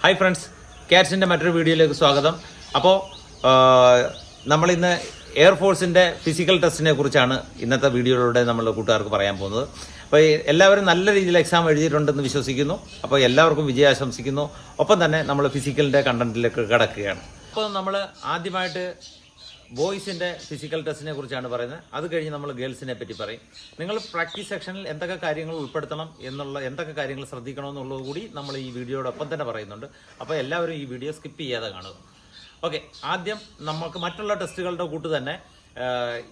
Hi friends, ക്യാറ്റ്സിൻ്റെ മറ്റൊരു വീഡിയോയിലേക്ക് സ്വാഗതം. അപ്പോൾ നമ്മളിന്ന് എയർഫോഴ്സിൻ്റെ ഫിസിക്കൽ ടെസ്റ്റിനെ കുറിച്ചാണ് ഇന്നത്തെ വീഡിയോയിലൂടെ നമ്മൾ കൂട്ടുകാർക്ക് പറയാൻ പോകുന്നത്. അപ്പോൾ എല്ലാവരും നല്ല രീതിയിൽ എക്സാം എഴുതിയിട്ടുണ്ടെന്ന് വിശ്വസിക്കുന്നു. അപ്പോൾ എല്ലാവർക്കും വിജയം ആശംസിക്കുന്നു. ഒപ്പം തന്നെ നമ്മൾ ഫിസിക്കലിൻ്റെ കണ്ടന്റിലേക്ക് കിടക്കുകയാണ്. അപ്പോൾ നമ്മൾ ആദ്യമായിട്ട് ബോയ്സിൻ്റെ ഫിസിക്കൽ ടെസ്റ്റിനെ കുറിച്ചാണ് പറയുന്നത്. അത് കഴിഞ്ഞ് നമ്മൾ ഗേൾസിനെ പറ്റി പറയും. നിങ്ങൾ പ്രാക്ടീസ് സെക്ഷനിൽ എന്തൊക്കെ കാര്യങ്ങൾ ഉൾപ്പെടുത്തണം എന്തൊക്കെ കാര്യങ്ങൾ ശ്രദ്ധിക്കണമെന്നുള്ളത് കൂടി നമ്മൾ ഈ വീഡിയോടൊപ്പം തന്നെ പറയുന്നുണ്ട്. അപ്പോൾ എല്ലാവരും ഈ വീഡിയോ സ്കിപ്പ് ചെയ്യാതെ കാണുക. ഓക്കെ, ആദ്യം നമുക്ക് മറ്റുള്ള ടെസ്റ്റുകളുടെ കൂട്ട് തന്നെ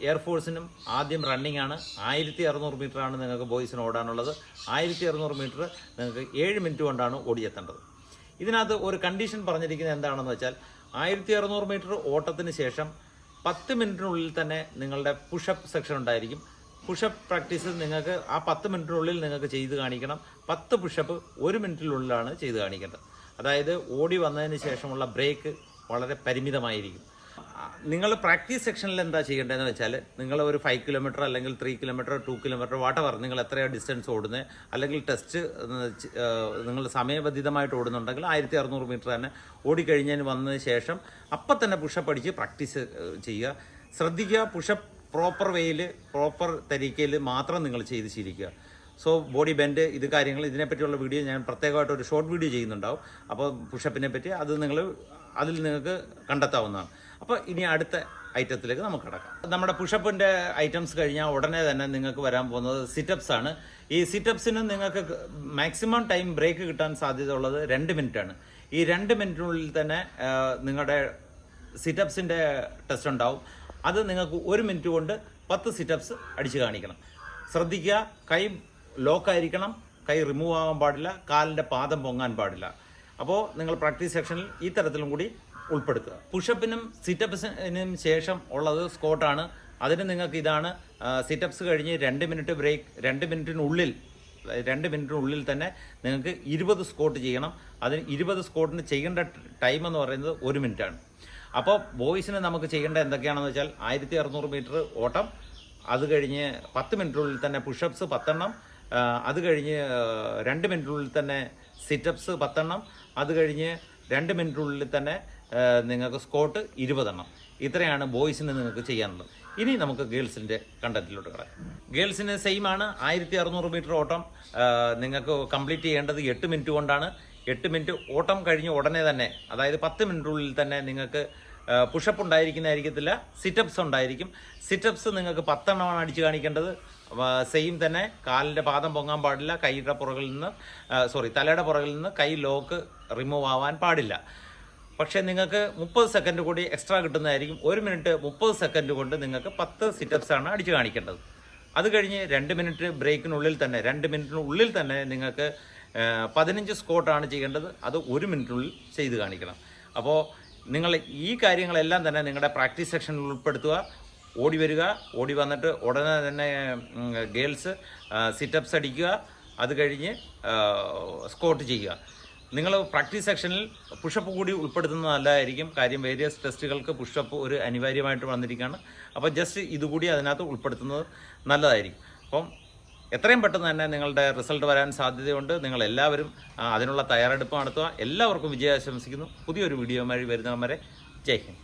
എയർഫോഴ്സിനും ആദ്യം റണ്ണിങ് ആണ്. 1600 മീറ്ററാണ് നിങ്ങൾക്ക് ബോയ്സിന് ഓടാനുള്ളത്. 1600 മീറ്റർ നിങ്ങൾക്ക് 7 മിനിറ്റ് കൊണ്ടാണ് ഓടിയെത്തേണ്ടത്. ഇതിനകത്ത് ഒരു കണ്ടീഷൻ പറഞ്ഞിരിക്കുന്നത് എന്താണെന്ന് വെച്ചാൽ 1600 മീറ്റർ ഓട്ടത്തിന് ശേഷം 10 മിനിറ്റിനുള്ളിൽ തന്നെ നിങ്ങളുടെ പുഷപ്പ് സെക്ഷൻ ഉണ്ടായിരിക്കും. പുഷപ്പ് പ്രാക്ടീസ് നിങ്ങൾക്ക് ആ 10 മിനിറ്റിനുള്ളിൽ നിങ്ങൾക്ക് ചെയ്ത് കാണിക്കണം. 10 പുഷപ്പ് 1 മിനിറ്റിനുള്ളിലാണ് ചെയ്ത് കാണിക്കേണ്ടത്. അതായത് ഓടി വന്നതിന് ശേഷമുള്ള ബ്രേക്ക് വളരെ പരിമിതമായിരിക്കും. നിങ്ങൾ പ്രാക്ടീസ് സെക്ഷനിൽ എന്താ ചെയ്യേണ്ടതെന്ന് വെച്ചാൽ, നിങ്ങൾ ഒരു 5 കിലോമീറ്റർ അല്ലെങ്കിൽ 3 കിലോമീറ്റർ 2 കിലോമീറ്റർ വാട്ടവർ നിങ്ങൾ എത്രയാണ് ഡിസ്റ്റൻസ് ഓടുന്നത്, അല്ലെങ്കിൽ ടെസ്റ്റ് നിങ്ങൾ സമയബന്ധിതമായിട്ട് ഓടുന്നുണ്ടെങ്കിൽ 1600 മീറ്റർ തന്നെ ഓടിക്കഴിഞ്ഞതിന് വന്നതിന് ശേഷം അപ്പം തന്നെ പുഷപ്പ് അടിച്ച് പ്രാക്ടീസ് ചെയ്യുക. ശ്രദ്ധിക്കുക, പുഷപ്പ് പ്രോപ്പർ വേയിൽ പ്രോപ്പർ തരീക്കയിൽ മാത്രം നിങ്ങൾ ചെയ്ത് ശീലിക്കുക. സോ ബോഡി ബെൻഡ് കാര്യങ്ങൾ ഇതിനെപ്പറ്റിയുള്ള വീഡിയോ ഞാൻ പ്രത്യേകമായിട്ട് ഒരു ഷോർട്ട് വീഡിയോ ചെയ്യുന്നുണ്ടാവും. അപ്പോൾ പുഷപ്പിനെ പറ്റി അതിൽ നിങ്ങൾക്ക് കണ്ടെത്താവുന്നതാണ്. അപ്പോൾ ഇനി അടുത്ത ഐറ്റത്തിലേക്ക് നമുക്ക് കിടക്കാം. നമ്മുടെ പുഷപ്പിൻ്റെ ഐറ്റംസ് കഴിഞ്ഞാൽ ഉടനെ തന്നെ നിങ്ങൾക്ക് വരാൻ പോകുന്നത് സിറ്റപ്സ് ആണ്. ഈ സിറ്റപ്സിന് നിങ്ങൾക്ക് മാക്സിമം ടൈം ബ്രേക്ക് കിട്ടാൻ സാധ്യത ഉള്ളത് 2 മിനിറ്റാണ്. ഈ 2 മിനിറ്റിനുള്ളിൽ തന്നെ നിങ്ങളുടെ സിറ്റപ്സിൻ്റെ ടെസ്റ്റ് ഉണ്ടാവും. അത് നിങ്ങൾക്ക് 1 മിനിറ്റ് കൊണ്ട് 10 സിറ്റപ്സ് അടിച്ച് കാണിക്കണം. ശ്രദ്ധിക്കുക, കൈ ലോക്കായിരിക്കണം, കൈ റിമൂവ് ആകാൻ പാടില്ല, കാലിൻ്റെ പാദം പൊങ്ങാൻ പാടില്ല. അപ്പോൾ നിങ്ങൾ പ്രാക്ടീസ് സെക്ഷനിൽ ഈ തരത്തിലും കൂടി ഉൾപ്പെടുത്തുക. പുഷപ്പിനും സിറ്റപ്സിനും ശേഷം ഉള്ളത് സ്കോട്ടാണ്. അതിന് നിങ്ങൾക്ക് ഇതാണ്. സിറ്റപ്സ് കഴിഞ്ഞ് 2 മിനിറ്റ് ബ്രേക്ക്, 2 മിനിറ്റിനുള്ളിൽ തന്നെ നിങ്ങൾക്ക് 20 സ്കോട്ട് ചെയ്യണം. അതിന് 20 സ്കോട്ടിന് ചെയ്യേണ്ട ടൈം എന്ന് പറയുന്നത് 1 മിനിറ്റാണ്. അപ്പോൾ ബോയ്സിന് നമുക്ക് ചെയ്യേണ്ട എന്തൊക്കെയാണെന്ന് വെച്ചാൽ 1600 മീറ്റർ ഓട്ടം, അത് കഴിഞ്ഞ് 10 മിനിറ്റിനുള്ളിൽ തന്നെ പുഷപ്സ് 10 എണ്ണം, അത് കഴിഞ്ഞ് 2 മിനിറ്റിനുള്ളിൽ തന്നെ സിറ്റപ്സ് 10 എണ്ണം, അത് കഴിഞ്ഞ് 2 മിനിറ്റിനുള്ളിൽ തന്നെ നിങ്ങൾക്ക് സ്കോട്ട് 20 എണ്ണം. ഇത്രയാണ് ബോയ്സിന് നിങ്ങൾക്ക് ചെയ്യാനുള്ളത്. ഇനി നമുക്ക് ഗേൾസിൻ്റെ കണ്ടന്റിലോട്ട് കിടക്കാം. ഗേൾസിന് സെയിം ആണ്. 1600 മീറ്റർ ഓട്ടം നിങ്ങൾക്ക് കംപ്ലീറ്റ് ചെയ്യേണ്ടത് 8 മിനിറ്റ് കൊണ്ടാണ്. 8 മിനിറ്റ് ഓട്ടം കഴിഞ്ഞ് ഉടനെ തന്നെ, അതായത് 10 മിനിറ്റിനുള്ളിൽ തന്നെ നിങ്ങൾക്ക് പുഷപ്പ് ഉണ്ടായിരിക്കുന്നതായിരിക്കത്തില്ല, സിറ്റപ്സ് ഉണ്ടായിരിക്കും. സിറ്റപ്സ് നിങ്ങൾക്ക് 10 എണ്ണമാണ് അടിച്ച് കാണിക്കേണ്ടത്. സെയിം തന്നെ, കാലിൻ്റെ പാദം പൊങ്ങാൻ പാടില്ല, തലയുടെ പുറകിൽ നിന്ന് കൈ ലോക്ക് റിമൂവ് ആവാൻ പാടില്ല. പക്ഷേ നിങ്ങൾക്ക് 30 സെക്കൻഡ് കൂടി എക്സ്ട്രാ കിട്ടുന്നതായിരിക്കും. 1 മിനിറ്റ് 30 സെക്കൻഡ് കൊണ്ട് നിങ്ങൾക്ക് 10 സിറ്റപ്സ് ആണ് അടിച്ച് കാണിക്കേണ്ടത്. അത് കഴിഞ്ഞ് 2 മിനിറ്റ് ബ്രേക്കിനുള്ളിൽ തന്നെ, 2 മിനിറ്റിനുള്ളിൽ തന്നെ നിങ്ങൾക്ക് 15 സ്കോട്ടാണ് ചെയ്യേണ്ടത്. അത് 1 മിനിറ്റിനുള്ളിൽ ചെയ്ത് കാണിക്കണം. അപ്പോൾ നിങ്ങൾ ഈ കാര്യങ്ങളെല്ലാം തന്നെ നിങ്ങളുടെ പ്രാക്ടീസ് സെക്ഷനിൽ ഉൾപ്പെടുത്തുക. ഓടി വരിക, ഓടി വന്നിട്ട് ഉടനെ തന്നെ ഗേൾസ് സിറ്റപ്സ് അടിക്കുക, അത് കഴിഞ്ഞ് സ്കോട്ട് ചെയ്യുക. നിങ്ങൾ പ്രാക്ടീസ് സെക്ഷനിൽ പുഷപ്പ് കൂടി ഉൾപ്പെടുത്തുന്നത് നല്ലതായിരിക്കും. കാര്യം വേരിയസ് ടെസ്റ്റുകൾക്ക് പുഷപ്പ് ഒരു അനിവാര്യമായിട്ട് വന്നിരിക്കുകയാണ്. അപ്പോൾ ജസ്റ്റ് ഇതുകൂടി അതിനകത്ത് ഉൾപ്പെടുത്തുന്നത് നല്ലതായിരിക്കും. അപ്പം എത്രയും പെട്ടെന്ന് തന്നെ നിങ്ങളുടെ റിസൾട്ട് വരാൻ സാധ്യതയുണ്ട്. നിങ്ങളെല്ലാവരും അതിനുള്ള തയ്യാറെടുപ്പ് നടത്തുക. എല്ലാവർക്കും വിജയം ആശംസിക്കുന്നു. പുതിയൊരു വീഡിയോയുമായി വരുന്നവരെ ജയ് ഹിന്ദ്.